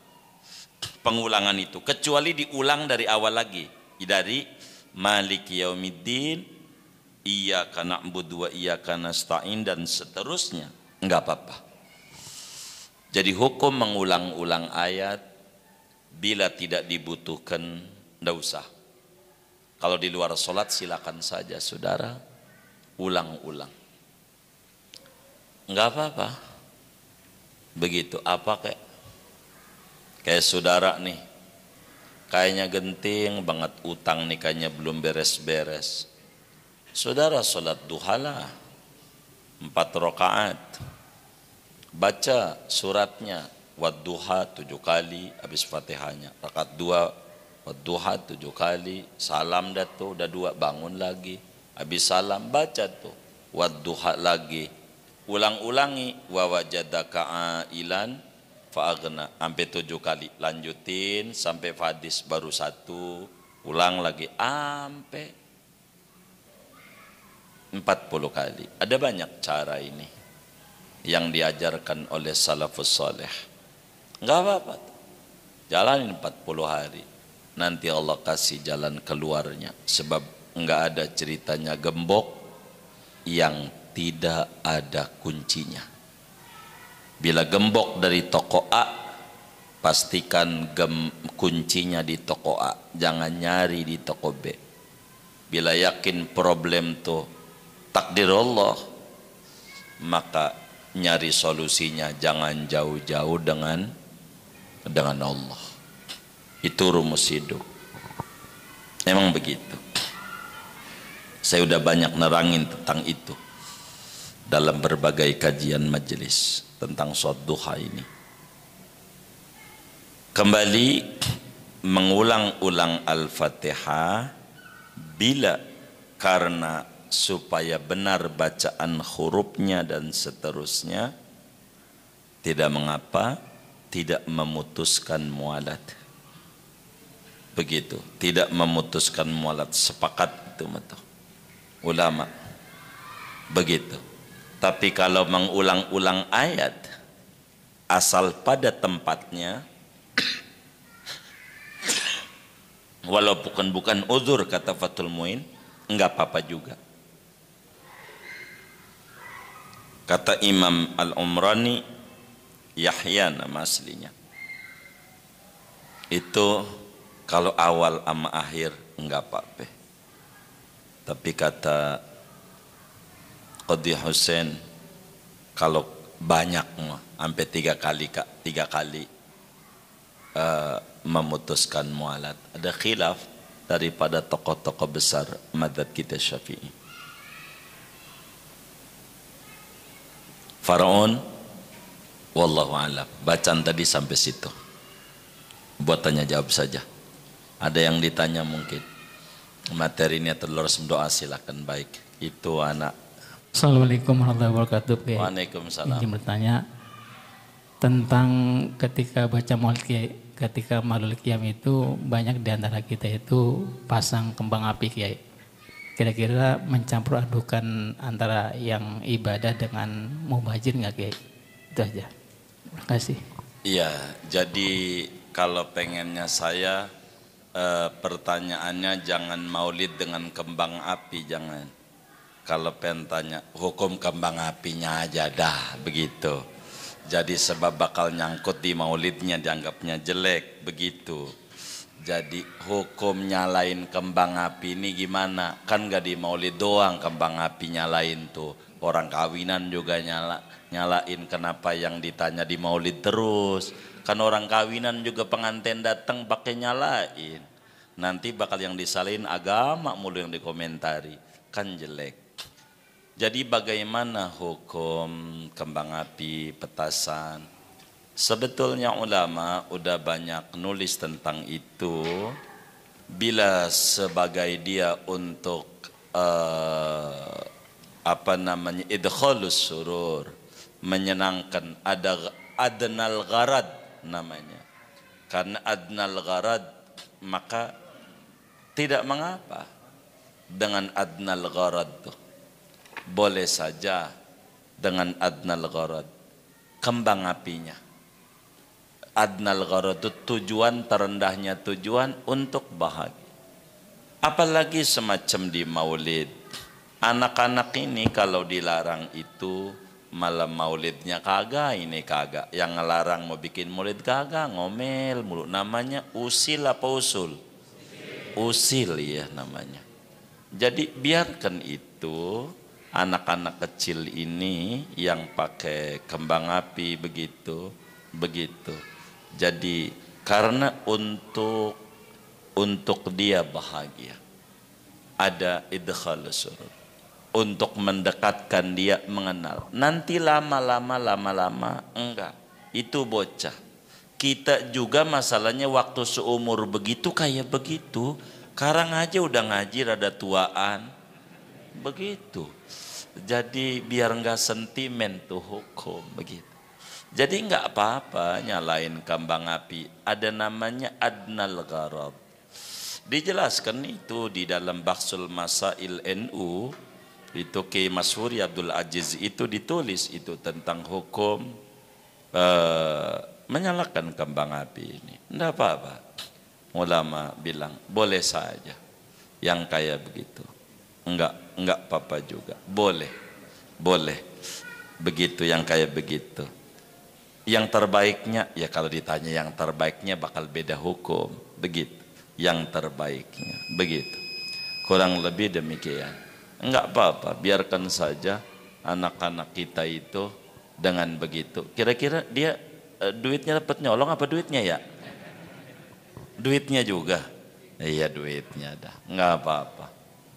pengulangan itu, kecuali diulang dari awal lagi, dari maliki yaumiddin, iyyaka na'budu wa iyyaka nasta'in dan seterusnya, enggak apa-apa. Jadi hukum mengulang-ulang ayat bila tidak dibutuhkan enggak usah. Kalau di luar sholat silakan saja saudara ulang-ulang, enggak apa-apa. Begitu. Apa kayak saudara nih, kayaknya genting banget utang nih, kayaknya belum beres-beres. Saudara sholat duha lah 4 rakaat, baca suratnya wadduha 7 kali habis fatihahnya, rakaat 2 wadduha 7 kali, salam dah tuh, udah 2 bangun lagi, habis salam baca tuh wadduha lagi, ulang-ulangi wa wajadaka ailan fa'aghna sampai 7 kali, lanjutin sampai fadis baru 1, ulang lagi sampai 40 kali. Ada banyak cara ini yang diajarkan oleh salafus saleh. Enggak apa-apa, jalanin 40 hari, nanti Allah kasih jalan keluarnya. Sebab enggak ada ceritanya gembok yang tidak ada kuncinya. Bila gembok dari toko A, pastikan kuncinya di toko A, jangan nyari di toko B. Bila yakin problem tuh takdir Allah, maka nyari solusinya jangan jauh-jauh dengan Allah. Itu rumus hidup. Memang begitu. Saya udah banyak nerangin tentang itu dalam berbagai kajian majelis tentang sholat duha ini. Kembali mengulang-ulang Al-Fatihah bila karena supaya benar bacaan hurufnya dan seterusnya, tidak mengapa, tidak memutuskan mualat. Begitu, tidak memutuskan mualat, sepakat itu ulama. Begitu. Tapi kalau mengulang-ulang ayat asal pada tempatnya, walaupun bukan uzur kata Fathul Mu'in, enggak apa-apa juga. Kata Imam Al-Umrani, Yahya nama aslinya, itu kalau awal sama akhir enggak apa-apa. Tapi kata Qadhi Hussein, kalau banyak sampai 3 kali memutuskan mualat. Ada khilaf daripada tokoh-tokoh besar mazhab kita Syafi'i. Faraun, wallahu a'lam. Bacaan tadi sampai situ. Buat tanya jawab saja. Ada yang ditanya mungkin. Materinya terlalu doa, silakan, baik. Itu anak. Assalamualaikum warahmatullahi wabarakatuh. Waalaikumsalam. Izin bertanya tentang ketika baca maulid Kiai, ketika maulid Qiyam itu banyak di antara kita itu pasang kembang api Kiai. Kira-kira mencampur adukan antara yang ibadah dengan mubazir nggak Kiai? Itu aja. Terima kasih. Iya, jadi kalau pengennya saya pertanyaannya jangan maulid dengan kembang api, jangan. Kalau pengen tanya hukum kembang apinya aja dah, begitu. Jadi sebab bakal nyangkut di maulidnya dianggapnya jelek, begitu. Jadi hukum nyalain kembang api ini gimana? Kan gak di maulid doang kembang api nyalain tuh. Orang kawinan juga nyalain, kenapa yang ditanya di maulid terus? Kan orang kawinan juga pengantin datang pakai nyalain. Nanti bakal yang disalahin agama mulu yang dikomentari. Kan jelek. Jadi bagaimana hukum kembang api, petasan? Sebetulnya ulama udah banyak nulis tentang itu. Bila sebagai dia untuk idkhalus surur, menyenangkan, ada adnal gharad namanya. Karena adnal gharad maka tidak mengapa dengan adnal gharad tuh. Boleh saja dengan adnal gharad, kembang apinya. Adnal gharad itu tujuan terendahnya tujuan untuk bahagia. Apalagi semacam di maulid. Anak-anak ini kalau dilarang itu malam maulidnya kagak, ini kagak. Yang ngelarang mau bikin maulid kagak, ngomel mulu. Namanya usil apa usul? Usil ya namanya. Jadi biarkan itu. Anak-anak kecil ini yang pakai kembang api begitu. Jadi karena untuk dia bahagia, ada idkhalus surur, untuk mendekatkan dia mengenal. Nanti lama-lama enggak. Itu bocah. Kita juga masalahnya waktu seumur begitu kayak begitu. Sekarang aja udah ngaji rada tuaan. Begitu. Jadi biar enggak sentimen tuh hukum begitu. Jadi enggak apa-apa nyalain kembang api. Ada namanya adnal gharad. Dijelaskan itu di dalam Bahsul Masail NU. Itu Kiai Masyhuri Abdul Aziz itu ditulis itu tentang hukum menyalakan kembang api ini. Enggak apa-apa. Ulama bilang boleh saja yang kayak begitu. Enggak apa-apa juga. Boleh. Begitu yang kayak begitu. Yang terbaiknya, ya kalau ditanya yang terbaiknya bakal beda hukum. Begitu. Yang terbaiknya. Begitu. Kurang lebih demikian. Enggak apa-apa. Biarkan saja anak-anak kita itu dengan begitu. Kira-kira dia duitnya dapat nyolong apa duitnya ya? Duitnya juga. Iya duitnya dah. Enggak apa-apa.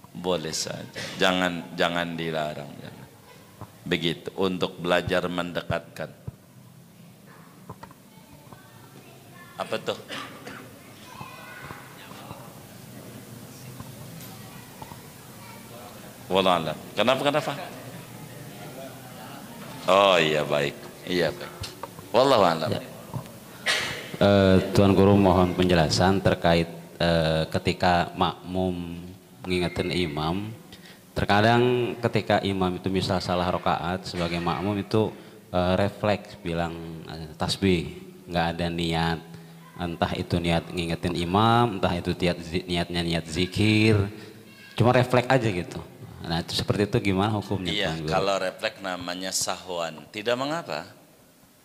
Boleh saja, jangan dilarang, jangan. Begitu untuk belajar mendekatkan. Apa tuh? Wallah. Kenapa? Oh iya baik. Wallahu a'lam. Ya. Tuan Guru mohon penjelasan terkait ketika makmum mengingatkan imam. Terkadang ketika imam itu misal salah rakaat sebagai makmum itu refleks bilang tasbih, nggak ada niat, entah itu niat ngingetin imam, entah itu niatnya niat zikir, cuma refleks aja gitu. Nah itu seperti itu gimana hukumnya? Iya, kalau refleks namanya sahwan, tidak mengapa.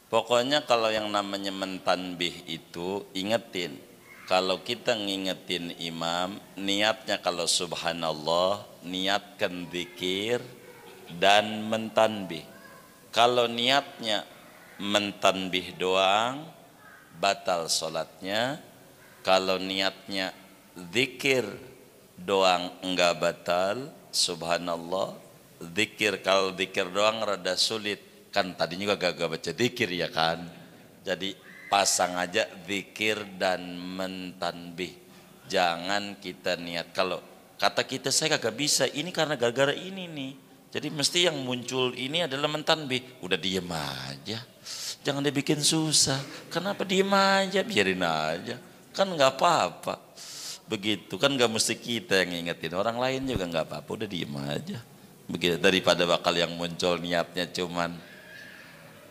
Pokoknya kalau yang namanya mentanbih itu ingetin. Kalau kita ngingetin imam, niatnya kalau subhanallah, niatkan zikir dan mentanbih. Kalau niatnya mentanbih doang, batal sholatnya. Kalau niatnya zikir doang enggak batal, subhanallah. Zikir, kalau zikir doang rada sulit. Kan tadi juga gak baca zikir ya kan. Jadi pasang aja zikir dan mentanbih. Jangan kita niat. Kalau Kata kita saya kagak bisa, ini karena gara-gara ini nih. Jadi mesti yang muncul ini adalah mentanbih. Udah diem aja, jangan dibikin susah. Kenapa diem aja, biarin aja, kan nggak apa-apa. Begitu kan, nggak mesti kita yang ingetin, orang lain juga nggak apa-apa, udah diem aja. Begitu, daripada bakal yang muncul niatnya cuman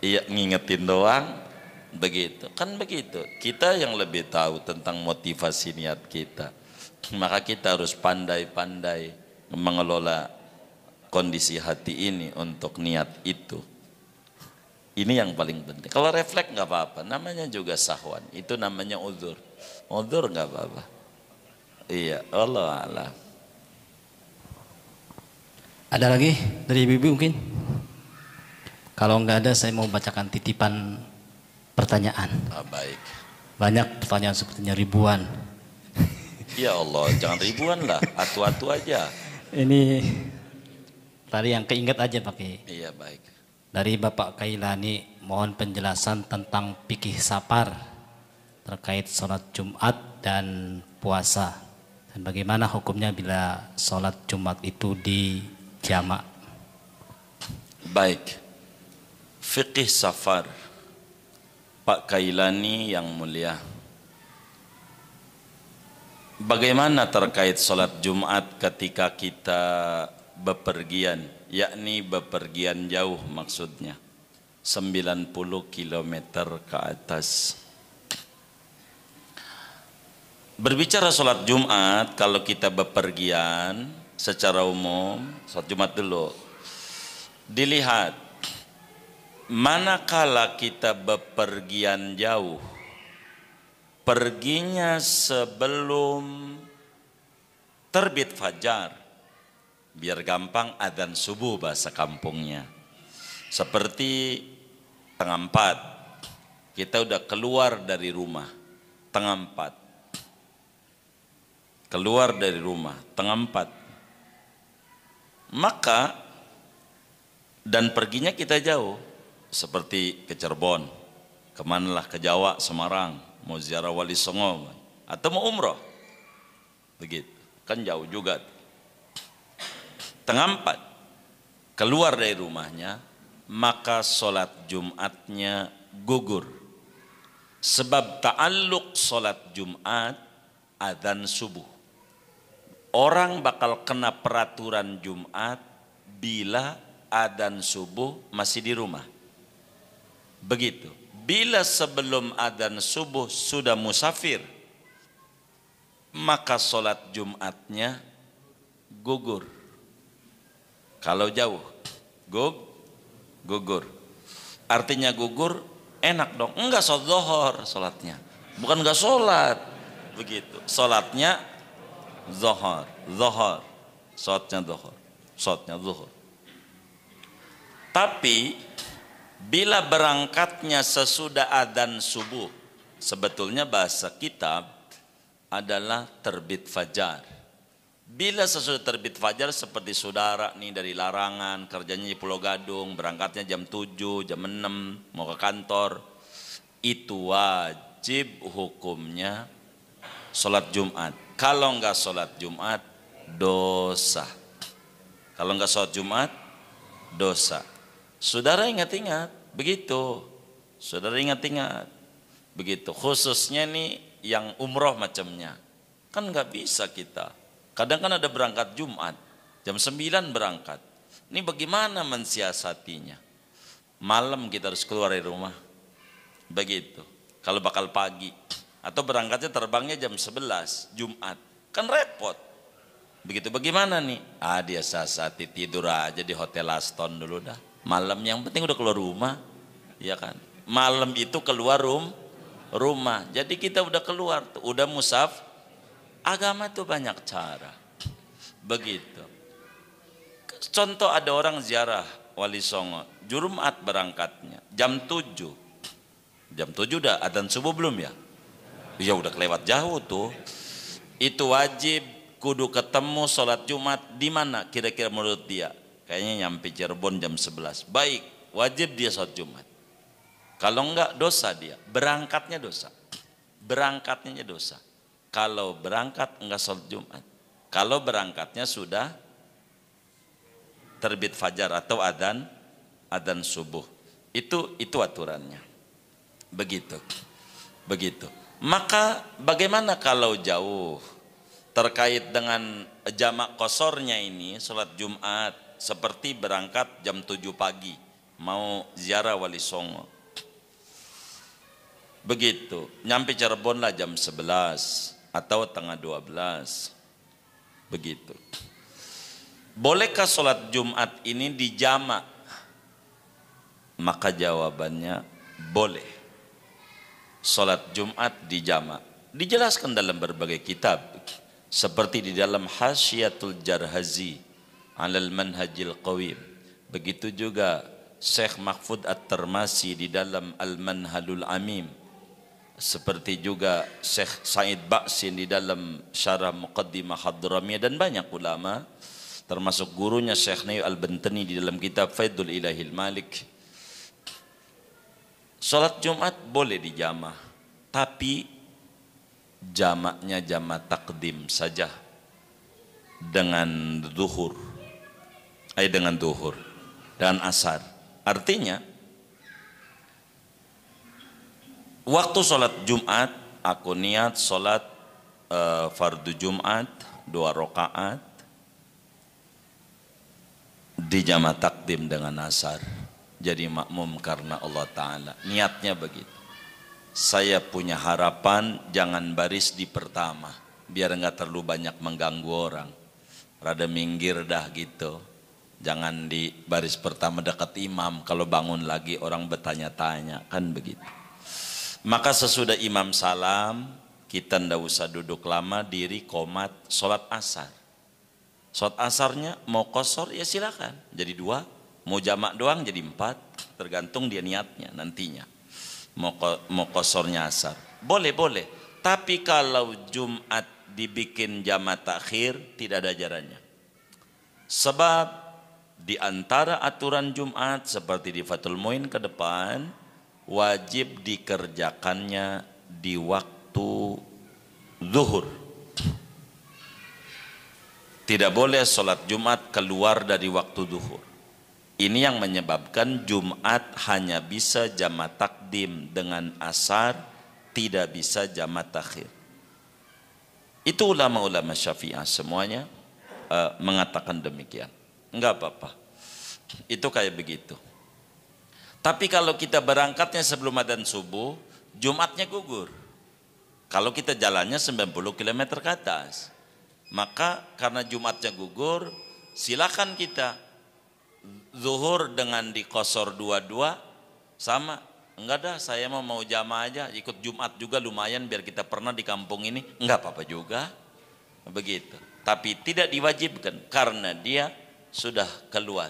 iya ngingetin doang. Begitu kan, begitu kita yang lebih tahu tentang motivasi niat kita. Maka kita harus pandai-pandai mengelola kondisi hati ini untuk niat itu. Ini yang paling penting. Kalau refleks nggak apa-apa, namanya juga sahwan, itu namanya uzur. Uzur nggak apa-apa. Iya, Allah Allah. Ada lagi dari ibu-ibu mungkin? Kalau nggak ada, saya mau bacakan titipan pertanyaan. Baik. Banyak pertanyaan, sepertinya ribuan. Ya Allah, jangan ribuan lah, atu-atu aja. Ini tadi yang keinget aja Pak Kiai. Iya, baik. Dari Bapak Kailani, mohon penjelasan tentang fikih safar terkait sholat Jumat dan puasa, dan bagaimana hukumnya bila sholat Jumat itu di jamak. Baik. Fikih safar, Pak Kailani yang mulia, bagaimana terkait sholat Jumat ketika kita bepergian, yakni bepergian jauh, maksudnya 90 km ke atas. Berbicara sholat Jumat, kalau kita bepergian secara umum, sholat Jumat dulu dilihat, manakala kita bepergian jauh, perginya sebelum terbit fajar, biar gampang adzan subuh bahasa kampungnya. Seperti 3:30 kita udah keluar dari rumah, 3:30 keluar dari rumah, 3:30, maka dan perginya kita jauh, seperti ke Cirebon, kemanalah, ke Jawa, Semarang, mau ziarah Wali Songo atau mau umroh, begitu kan jauh juga. 3:30 keluar dari rumahnya, maka sholat Jumatnya gugur, sebab ta'alluq sholat Jumat adzan subuh. Orang bakal kena peraturan Jumat bila adzan subuh masih di rumah. Begitu. Bila sebelum adzan subuh sudah musafir, maka sholat Jumatnya gugur. Kalau jauh, gugur. Artinya gugur, enak dong. Enggak sholat zuhur sholatnya. Bukan enggak sholat. Begitu. Sholatnya zuhur. Sholatnya zuhur. Tapi bila berangkatnya sesudah adzan subuh, sebetulnya bahasa kitab adalah terbit fajar. Bila sesudah terbit fajar, seperti saudara nih dari Larangan, kerjanya di Pulau Gadung, berangkatnya jam 7, jam 6, mau ke kantor, itu wajib hukumnya sholat Jumat. Kalau enggak sholat Jumat, dosa. Kalau enggak sholat Jumat, dosa. Saudara ingat-ingat, begitu. Saudara ingat-ingat, begitu. Khususnya nih yang umroh macamnya, kan nggak bisa kita. Kadang kan ada berangkat Jumat, jam 9 berangkat. Ini bagaimana mensiasatinya? Malam kita harus keluar dari rumah, begitu. Kalau bakal pagi, atau berangkatnya terbangnya jam 11 Jumat, kan repot. Begitu, bagaimana nih? Dia sasati tidur aja di Hotel Aston dulu dah. Malam yang penting udah keluar rumah, ya kan? Malam itu keluar rumah. Jadi kita udah keluar, udah musaf. Agama tuh banyak cara. Begitu. Contoh, ada orang ziarah Wali Songo, Jumat berangkatnya jam 7. Jam 7 udah adzan subuh belum ya? Ya udah kelewat jauh tuh. Itu wajib kudu ketemu sholat Jumat di mana kira-kira menurut dia? Kayaknya nyampe Cirebon jam 11. Baik, wajib dia sholat Jumat. Kalau enggak, dosa dia. Berangkatnya dosa. Berangkatnya dosa. Kalau berangkat enggak sholat Jumat. Kalau berangkatnya sudah terbit fajar atau adzan subuh. Itu aturannya. Begitu. Maka bagaimana kalau jauh terkait dengan jamak kosornya ini sholat Jumat, seperti berangkat jam 7 pagi mau ziarah Wali Songo. Begitu, nyampe Cirebon lah jam 11 atau tengah 12. Begitu. Bolehkah sholat Jumat ini dijamak? Maka jawabannya boleh. Sholat Jumat dijamak. Dijelaskan dalam berbagai kitab. Seperti di dalam Hasyiatul Jarhazi Alal Manhajil Qawim. Begitu juga Syekh Mahfud At-Termasi di dalam Al-Manhalul Amim. Seperti juga Syekh Said Ba'sin di dalam Syarah Muqaddimah Hadramiyah, dan banyak ulama termasuk gurunya Syekh Nayu Al-Bantani di dalam kitab Faidul Ilahil Malik. Salat Jumat boleh dijamah, tapi jamaknya jamak takdim saja dengan zuhur, dengan zuhur dan asar. Artinya waktu sholat Jumat aku niat sholat fardu Jumat 2 rakaat di jamak takdim dengan asar, jadi makmum karena Allah Ta'ala. Niatnya begitu. Saya punya harapan jangan baris di pertama, biar enggak terlalu banyak mengganggu orang. Rada minggir dah gitu. Jangan di baris pertama dekat imam, kalau bangun lagi orang bertanya-tanya, kan begitu. Maka sesudah imam salam, kita ndak usah duduk lama, diri komat, sholat asar. Sholat asarnya mau kosor ya silakan, jadi 2, mau jamak doang jadi 4, tergantung dia niatnya nantinya. Mau kosornya asar, boleh. Tapi kalau Jumat dibikin jamak takhir tidak ada ajarannya. Sebab di antara aturan Jumat seperti di Fathul Muin ke depan, wajib dikerjakannya di waktu zuhur. Tidak boleh sholat Jumat keluar dari waktu zuhur. Ini yang menyebabkan Jumat hanya bisa jamak takdim dengan asar, tidak bisa jamak takhir. Itu ulama-ulama Syafi'ah semuanya mengatakan demikian. Enggak apa-apa. Itu kayak begitu. Tapi kalau kita berangkatnya sebelum adzan subuh, Jumatnya gugur. Kalau kita jalannya 90 km ke atas, maka karena Jumatnya gugur, silakan kita zuhur dengan dikosor 2-2 sama. Enggak dah, saya mau jamaah aja, ikut Jumat juga lumayan biar kita pernah di kampung ini. Enggak apa-apa juga. Begitu. Tapi tidak diwajibkan karena dia sudah keluar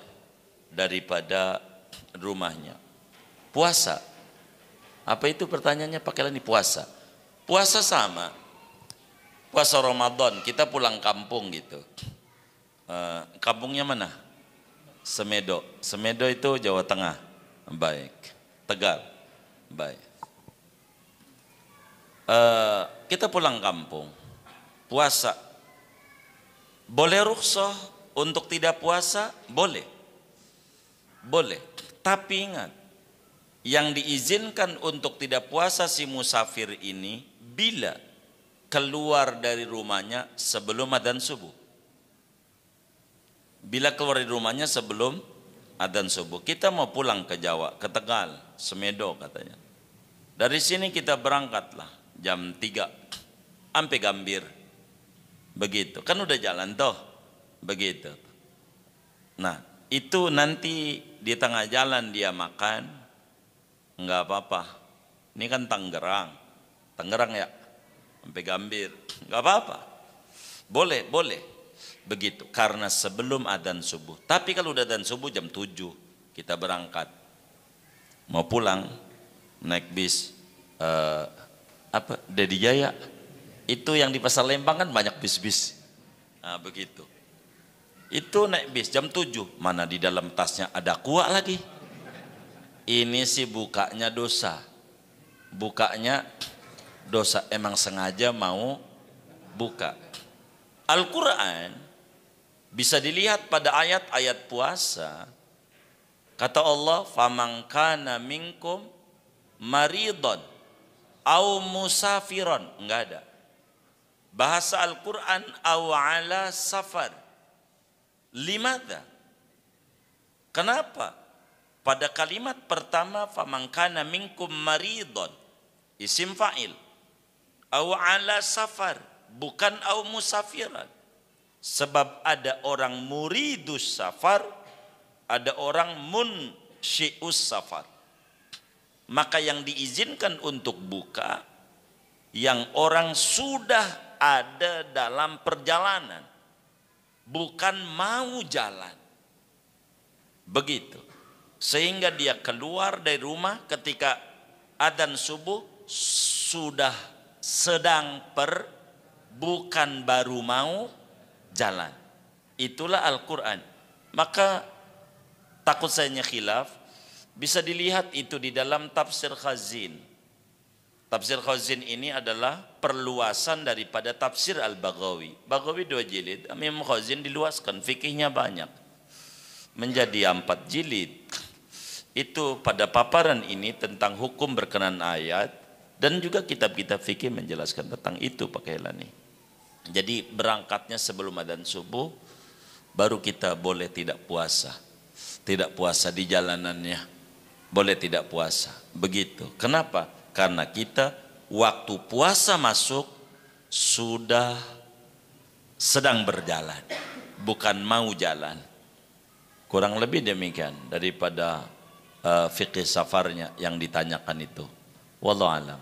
daripada rumahnya. Puasa. Apa itu pertanyaannya? Pakai lagi puasa. Puasa sama. Puasa Ramadan, kita pulang kampung gitu. Kampungnya mana? Semedo. Semedo itu Jawa Tengah. Baik. Tegal. Baik. Kita pulang kampung. Puasa. Boleh rukhsah untuk tidak puasa? Boleh. Boleh. Tapi ingat, yang diizinkan untuk tidak puasa si musafir ini bila keluar dari rumahnya sebelum adzan subuh. Bila keluar dari rumahnya sebelum adzan subuh. Kita mau pulang ke Jawa, ke Tegal, Semedo katanya. Dari sini kita berangkatlah jam 3 sampai Gambir. Begitu. Kan udah jalan toh. Begitu. Nah, itu nanti di tengah jalan dia makan, enggak apa-apa. Ini kan Tangerang. Tangerang ya. Sampai Gambir. Enggak apa-apa. Boleh. Begitu, karena sebelum adzan subuh. Tapi kalau udah adzan subuh jam 7 kita berangkat. Mau pulang naik bis Dedi Jaya. Itu yang di Pasar Lembang kan banyak bis-bis. Nah, begitu. Itu naik bis jam 7, mana di dalam tasnya ada kuah lagi. Ini sih bukanya dosa. Bukanya dosa, emang sengaja mau buka. Al-Quran bisa dilihat pada ayat-ayat puasa. Kata Allah, "Faman kana minkum maridon au musafiron." Enggak ada. Bahasa Al-Quran, "aw ala safar." Limadha? Kenapa? Pada kalimat pertama, "faman kana minkum maridon," isim fa'il. "Aw ala safar," bukan "aw musafiran." Sebab ada orang muridus safar, ada orang munsyius safar. Maka yang diizinkan untuk buka yang orang sudah ada dalam perjalanan, bukan mau jalan. Begitu. Sehingga dia keluar dari rumah ketika adzan subuh sudah sedang bukan baru mau jalan. Itulah Al-Quran. Maka takut sayanya khilaf, bisa dilihat itu di dalam tafsir Khazin. Tafsir Khazin ini adalah perluasan daripada tafsir Al-Baghawi. Baghawi 2 jilid, Imam Khazin diluaskan, fikihnya banyak, menjadi 4 jilid. Itu pada paparan ini tentang hukum berkenan ayat, dan juga kitab-kitab fikih menjelaskan tentang itu Pak Kailani. Jadi berangkatnya sebelum adzan subuh, baru kita boleh tidak puasa. Tidak puasa di jalanannya, boleh tidak puasa. Begitu. Kenapa? Karena kita waktu puasa masuk sudah sedang berjalan, bukan mau jalan. Kurang lebih demikian daripada fikih safarnya yang ditanyakan itu. Wallahu alam.